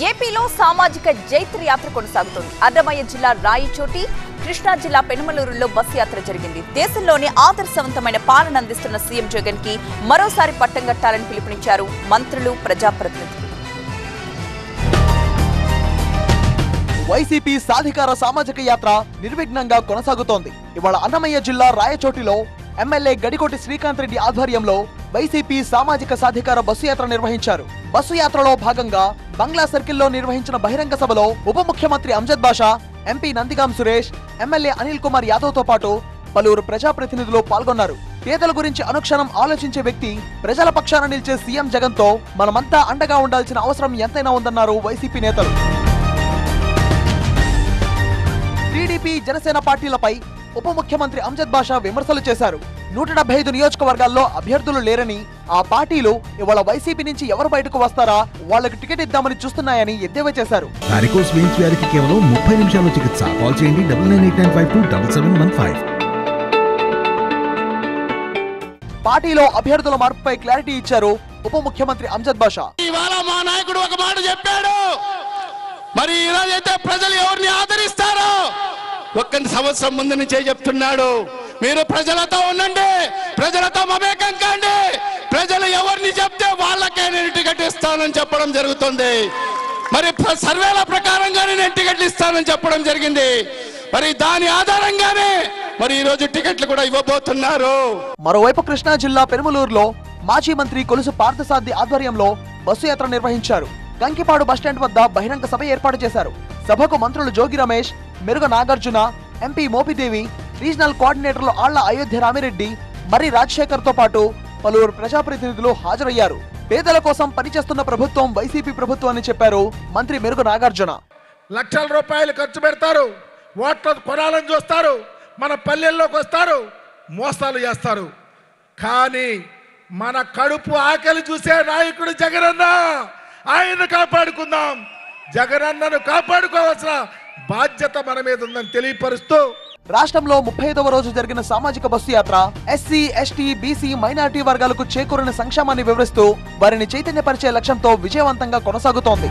ఏపీలో సామాజిక జైత్ర యాత్ర కొనసాగుతోంది. అన్నమయ్య జిల్లా రాయచోటి, కృష్ణా జిల్లా పెనుమలూరులో బస్సు యాత్ర జరిగింది. దేశంలోని ఆదర్శవంతమైన పాలన అందిస్తున్న సీఎం జగన్ కి మరోసారి పట్టం కట్టాలని పిలుపునిచ్చారు మంత్రులు, ప్రజాప్రతినిధులు. వైసీపీ సాధికార సామాజిక యాత్ర నిర్విఘ్నంగా కొనసాగుతోంది. ఇవాళ అన్నమయ్య జిల్లా రాయచోటిలో ఎమ్మెల్యే గడికోటి శ్రీకాంత్ రెడ్డి ఆధ్వర్యంలో వైసీపీ సామాజిక సాధికార బస్సు యాత్ర నిర్వహించారు. బస్సు యాత్రలో భాగంగా బంగ్లా సర్కిల్లో నిర్వహించిన బహిరంగ సభలో ఉప ముఖ్యమంత్రి అంజద్ బాషా, ఎంపీ నందిగాం సురేష్, ఎమ్మెల్యే అనిల్ కుమార్ యాదవ్ తో పాటు పలువురు ప్రజాప్రతినిధులు పాల్గొన్నారు. పేదల గురించి అనుక్షణం ఆలోచించే వ్యక్తి, ప్రజల పక్షాన నిలిచే సీఎం జగన్ తో మనమంతా అండగా ఉండాల్సిన అవసరం ఎంతైనా ఉందన్నారు వైసీపీ నేతలు. టీడీపీ, జనసేన పార్టీలపై ఉప ముఖ్యమంత్రి అంజద్ బాషా విమర్శలు చేశారు. 175 నియోజకవర్గాల్లో అభ్యర్థులు లేరని, ఆ పార్టీలు ఇవాళ వైసీపీ నుంచి ఎవరు బయటకు వస్తారా వాళ్ళకి టికెట్ ఇద్దామని చూస్తున్నాయని ఎద్దేవా చేశారు. వారికోస్ వెయిన్స్ వ్యాధికి కేవలం 30 నిమిషాల్లో చికిత్స. కాల్ చేయండి 9989527715. పార్టీలో అభ్యర్థుల మార్పుపై క్లారిటీ ఇచ్చారు ఉప ముఖ్యమంత్రి అంజద్ బాషా. ఇవాళ మా నాయకుడు ఒక మాట చెప్పాడు, మరి ఈరోజైతే ప్రజలు ఎవరిని ఆదరిస్తారో ఒక్క సంవత్సరం ముందు నుంచే చెప్తున్నాడు. మీరు ప్రజలతో ఉండండి, ప్రజలతో మమేకం కాండి, ప్రజలు ఎవరిని చెప్తే వాళ్ళకే నేను టికెట్ ఇస్తానని చెప్పడం జరుగుతుంది. మరి సర్వేల ప్రకారంగానే నేను టికెట్లు ఇస్తానని చెప్పడం జరిగింది. మరి దాని ఆధారంగానే మరి ఈ రోజు టికెట్లు కూడా ఇవ్వబోతున్నారు. మరోవైపు కృష్ణా జిల్లా పెనుమలూరులో మాజీ మంత్రి కొలుసు పార్థసారథి ఆధ్వర్యంలో బస్సు యాత్ర నిర్వహించారు. గంకిపాడు బస్టాండ్ వద్ద బహిరంగ సభ ఏర్పాటు చేశారు. సభకు మంత్రులు జోగి రమేష్, మెరుగ నాగార్జున, ఎంపీ మోపిదేవి, రీజనల్ కోఆర్డినేటర్లు ఆళ్ల అయోధ్య రామిరెడ్డి, మర్రి రాజశేఖర్ తో పాటు పలువురు ప్రజాప్రతినిధులు హాజరయ్యారు. పేదల కోసం పనిచేస్తున్న ప్రభుత్వం వైసీపీ ప్రభుత్వం అని చెప్పారు మంత్రి మెరుగ నాగార్జున. లక్షల రూపాయలు ఖర్చు పెడతారు, ఓట్లు కొనాలని చూస్తారు, మన పల్లెల్లోకి వస్తారు, మోసాలు చేస్తారు. కానీ మన కడుపు ఆకలి చూసే నాయకుడు జగనన్న. ఆయన కాపాడుకుందాం. జగనన్నను కాపాడుకోవాల్సిన బాధ్యత మన మీద ఉందని తెలియపరుస్తూ రాష్ట్రంలో 35వ రోజు జరిగిన సామాజిక బస్సు యాత్ర ఎస్సీ, ఎస్టీ, బీసీ, మైనారిటీ వర్గాలకు చేకూరిన సంక్షేమాన్ని వివరిస్తూ వారిని చైతన్యపరిచే లక్ష్యంతో విజయవంతంగా కొనసాగుతోంది.